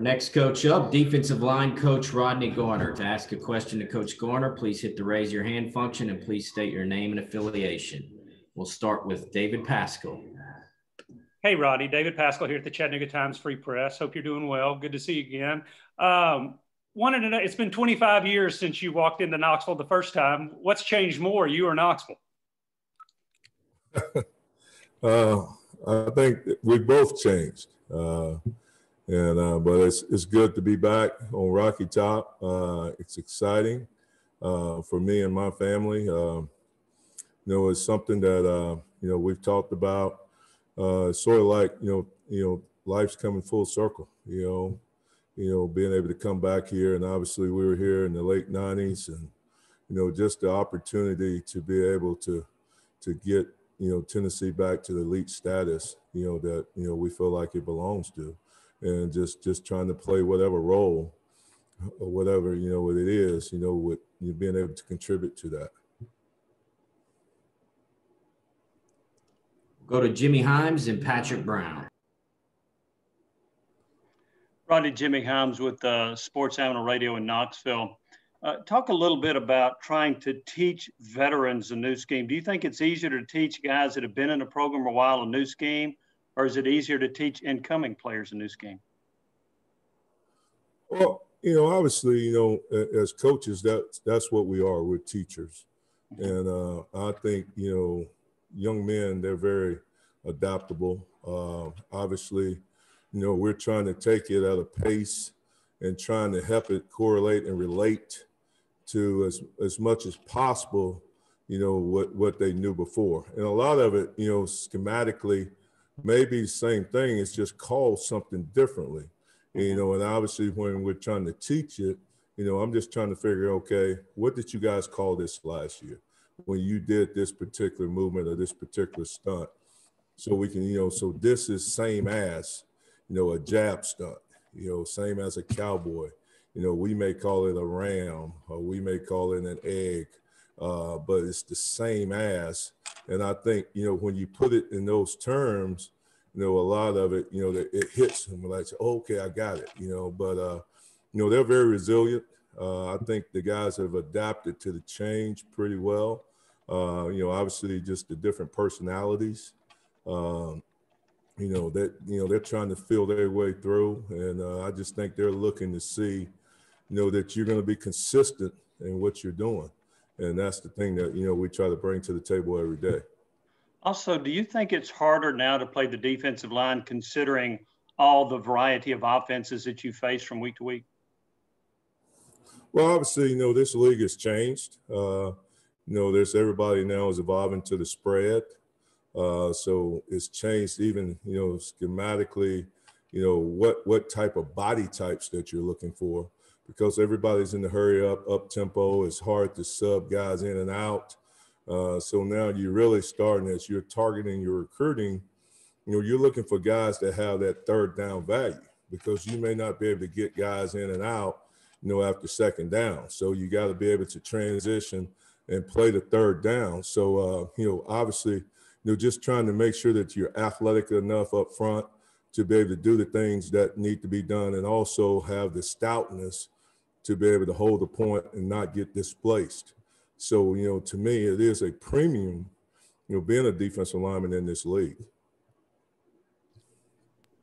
Next coach up, defensive line coach Rodney Garner. To ask a question to Coach Garner, please hit the raise your hand function and please state your name and affiliation. We'll start with David Pascal. Hey, Rodney. David Pascal here at the Chattanooga Times Free Press. Hope you're doing well. Good to see you again. Wanted to know, it's been 25 years since you walked into Knoxville the first time. What's changed more, you or Knoxville? I think we both changed. But it's good to be back on Rocky Top. It's exciting for me and my family. It's something that we've talked about. It's sort of like life's coming full circle. Being able to come back here, and obviously we were here in the late '90s, and just the opportunity to be able to get Tennessee back to the elite status. That we feel like it belongs to. And just trying to play whatever role or whatever, what it is, with you being able to contribute to that. Go to Jimmy Himes and Patrick Brown. Rodney, Jimmy Himes with Sports Animal Radio in Knoxville. Talk a little bit about trying to teach veterans a new scheme. Do you think it's easier to teach guys that have been in the program a while a new scheme, or is it easier to teach incoming players a new scheme? Well, obviously, as coaches, that's what we are. We're teachers. And I think, young men, they're very adaptable. Obviously, we're trying to take it at a pace and trying to help it correlate and relate to as much as possible, what they knew before. And a lot of it, schematically, maybe the same thing, it's just called something differently. And obviously when we're trying to teach it, I'm just trying to figure, okay, what did you guys call this last year when you did this particular movement or this particular stunt? So we can, so this is same as, a jab stunt, same as a cowboy. We may call it a ram or we may call it an egg, but it's the same as. And I think, when you put it in those terms, a lot of it, it hits them like, oh, okay, I got it, but, they're very resilient. I think the guys have adapted to the change pretty well. Obviously just the different personalities, they're trying to feel their way through. And I just think they're looking to see, that you're going to be consistent in what you're doing. And that's the thing that, we try to bring to the table every day. Also, do you think it's harder now to play the defensive line considering all the variety of offenses that you face from week to week? Well, obviously, this league has changed. There's everybody now is evolving to the spread. So it's changed even, schematically, what type of body types that you're looking for, because everybody's in the hurry up tempo. It's hard to sub guys in and out. So now you're really starting, as you're targeting your recruiting, you're looking for guys that have that third down value, because you may not be able to get guys in and out, after second down. So you got to be able to transition and play the third down. So, obviously, just trying to make sure that you're athletic enough up front to be able to do the things that need to be done, and also have the stoutness to be able to hold the point and not get displaced. So, to me, it is a premium, being a defensive lineman in this league.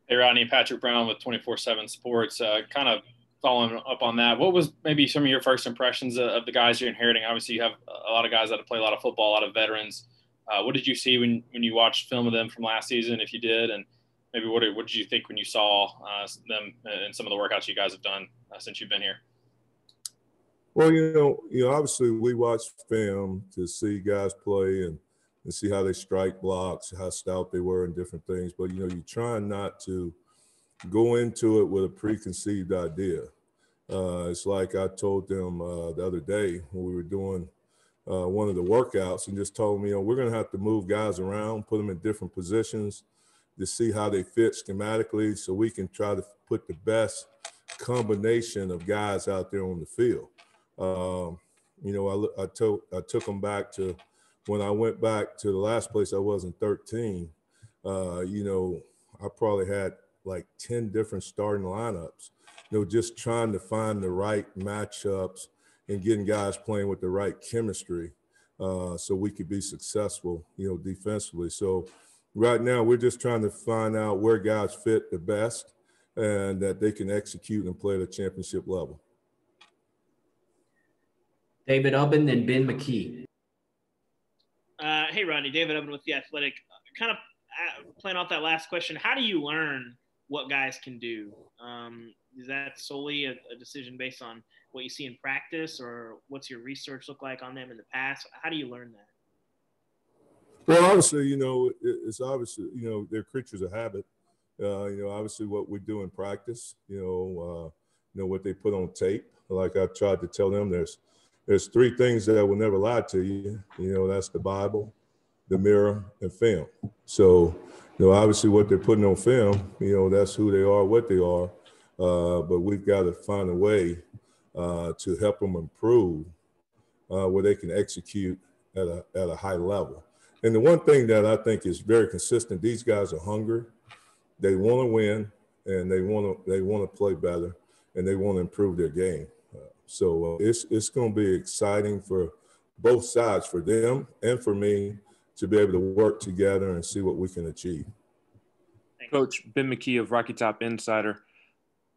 Hey, Rodney, Patrick Brown with 24/7 Sports. Kind of following up on that, what was maybe some of your first impressions of the guys you're inheriting? Obviously, you have a lot of guys that have played a lot of football, a lot of veterans. What did you see when you watched film of them from last season, if you did? And maybe what did you think when you saw them and some of the workouts you guys have done since you've been here? Well, obviously we watch film to see guys play and see how they strike blocks, how stout they were and different things. But, you're trying not to go into it with a preconceived idea. It's like I told them the other day when we were doing one of the workouts, and just told me, we're going to have to move guys around, put them in different positions to see how they fit schematically, so we can try to put the best combination of guys out there on the field. I took them back to when I went back to the last place I was in 13. I probably had like 10 different starting lineups, just trying to find the right matchups and getting guys playing with the right chemistry so we could be successful, defensively. So right now we're just trying to find out where guys fit the best and that they can execute and play at a championship level. David Ubben, then Ben McKee. Hey, Rodney, David Ubben with The Athletic. Kind of playing off that last question, how do you learn what guys can do? Is that solely a decision based on what you see in practice, or what's your research look like on them in the past? How do you learn that? Well, obviously, it's obviously, they're creatures of habit. Obviously what we do in practice, what they put on tape. Like I tried to tell them, there's three things that will never lie to you. That's the Bible, the mirror, and film. So, obviously what they're putting on film, that's who they are, what they are. But we've got to find a way to help them improve where they can execute at a high level. And the one thing that I think is very consistent, these guys are hungry. They want to win, and they want to play better, and they want to improve their game. So it's going to be exciting for both sides, for them and for me, to be able to work together and see what we can achieve. Coach, Ben McKee of Rocky Top Insider.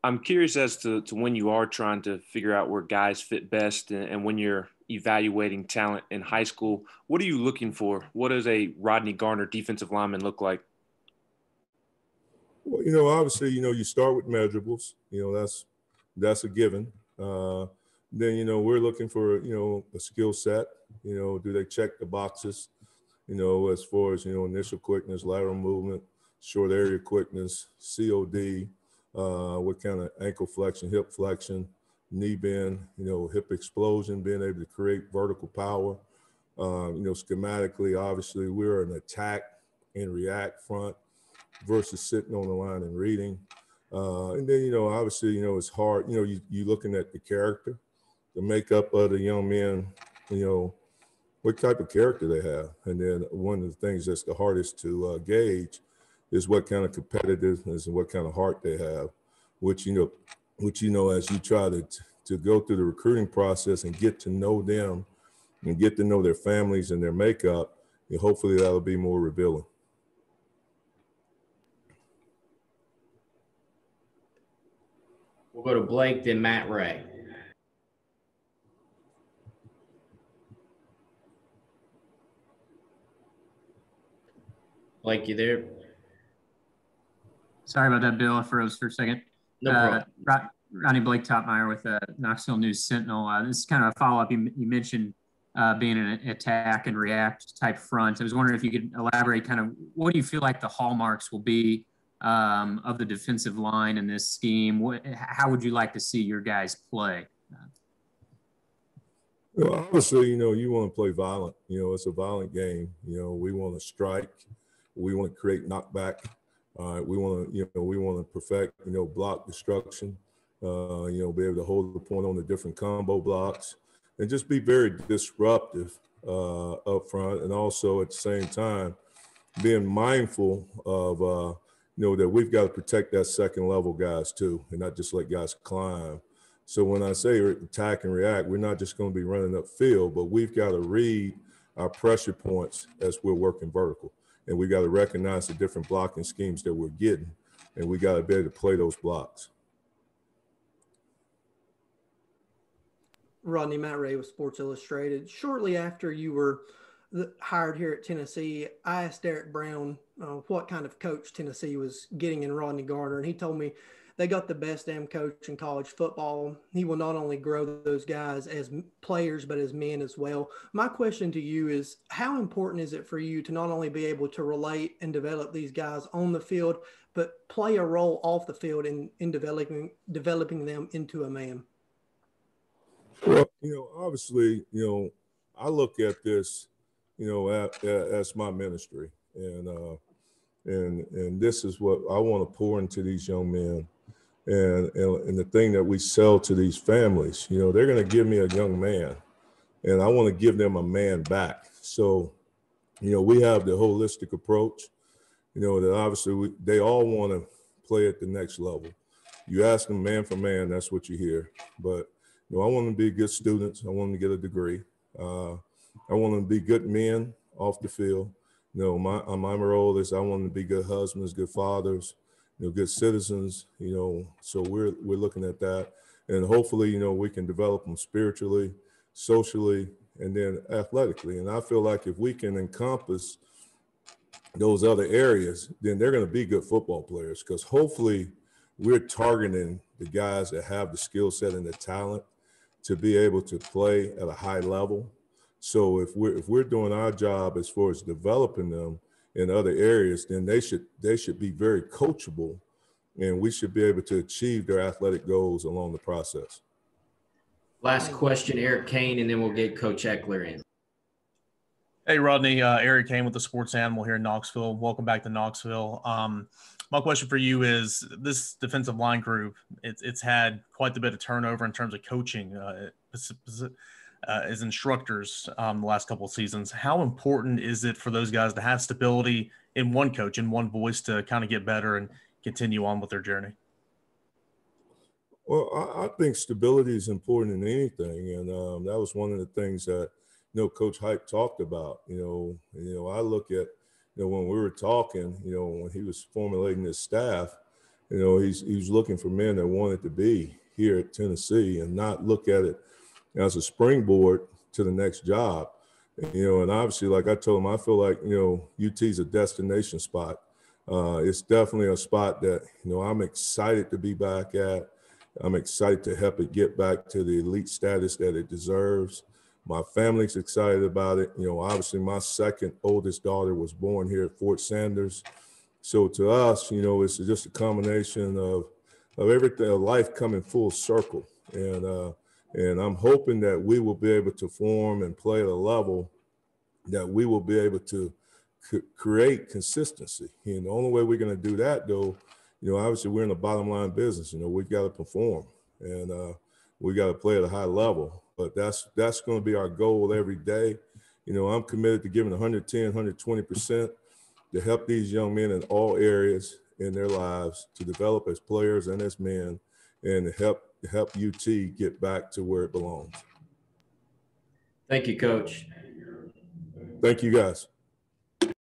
I'm curious as to when you are trying to figure out where guys fit best and when you're evaluating talent in high school, what are you looking for? What does a Rodney Garner defensive lineman look like? Well, obviously, you start with measurables. That's a given. Then, we're looking for, a skill set. Do they check the boxes, as far as, initial quickness, lateral movement, short area quickness, COD, what kind of ankle flexion, hip flexion, knee bend, hip explosion, being able to create vertical power. Schematically, obviously, we're an attack and react front versus sitting on the line and reading. And then, obviously, it's hard, you looking at the character, the makeup of the young men, what type of character they have. And then one of the things that's the hardest to gauge is what kind of competitiveness and what kind of heart they have, which, as you try to go through the recruiting process and get to know them and get to know their families and their makeup, and hopefully that'll be more revealing. We'll go to Blake, then Matt Ray. Blake, you there? Sorry about that, Bill. I froze for a second. No problem. Rodney Blake Topmeyer with Knoxville News Sentinel. This is kind of a follow-up. You mentioned being an attack and react type front. I was wondering if you could elaborate kind of what do you feel like the hallmarks will be of the defensive line in this scheme? How would you like to see your guys play? Well, obviously, you want to play violent. It's a violent game. We want to strike. We want to create knockback. We want to perfect, block destruction. Be able to hold the point on the different combo blocks, and just be very disruptive up front, and also at the same time being mindful of that we've got to protect that second level guys too, and not just let guys climb. So when I say attack and react, we're not just going to be running upfield, but we've got to read our pressure points as we're working vertical, and we got to recognize the different blocking schemes that we're getting, and we got to be able to play those blocks. Rodney, Matt Ray with Sports Illustrated. Shortly after you were hired here at Tennessee, I asked Derek Brown what kind of coach Tennessee was getting in Rodney Garner, and he told me they got the best damn coach in college football. He will not only grow those guys as players, but as men as well. My question to you is, how important is it for you to not only be able to relate and develop these guys on the field, but play a role off the field in developing them into a man? Well, obviously, I look at this, as my ministry, and this is what I want to pour into these young men, and the thing that we sell to these families. They're going to give me a young man, and I want to give them a man back. So, we have the holistic approach. That obviously they all want to play at the next level. You ask them man for man, that's what you hear. But, you know, I want them to be good students. I want them to get a degree. I want them to be good men off the field. You know, my role is I want them to be good husbands, good fathers, you know, good citizens, you know, so we're looking at that. And hopefully, you know, we can develop them spiritually, socially, and then athletically. And I feel like if we can encompass those other areas, then they're going to be good football players, because hopefully we're targeting the guys that have the skill set and the talent to be able to play at a high level. So if we're doing our job as far as developing them in other areas, then they should be very coachable, and we should be able to achieve their athletic goals along the process. Last question, Eric Kane, and then we'll get Coach Eckler in. Hey, Rodney, Eric Kane with the Sports Animal here in Knoxville. Welcome back to Knoxville. My question for you is, this defensive line group, it's had quite a bit of turnover in terms of coaching as instructors the last couple of seasons. How important is it for those guys to have stability in one coach, in one voice, to kind of get better and continue on with their journey? Well, I think stability is important in anything, and that was one of the things that, you know, Coach Hype talked about. You know, I look at, you know, when we were talking, you know, when he was formulating his staff, you know, he was looking for men that wanted to be here at Tennessee and not look at it as a springboard to the next job. You know, and obviously, like I told him, I feel like, you know, UT is a destination spot. It's definitely a spot that, you know, I'm excited to be back at. I'm excited to help it get back to the elite status that it deserves. My family's excited about it. You know, obviously my second oldest daughter was born here at Fort Sanders. So to us, you know, it's just a combination of everything, of life coming full circle. And I'm hoping that we will be able to form and play at a level that we will be able to create consistency. And the only way we're going to do that, though, you know, obviously we're in the bottom line business. You know, we've got to perform, and we got to play at a high level. But that's going to be our goal every day. You know, I'm committed to giving 110, 120% to help these young men in all areas in their lives to develop as players and as men, and to help UT get back to where it belongs. Thank you, Coach. Thank you, guys.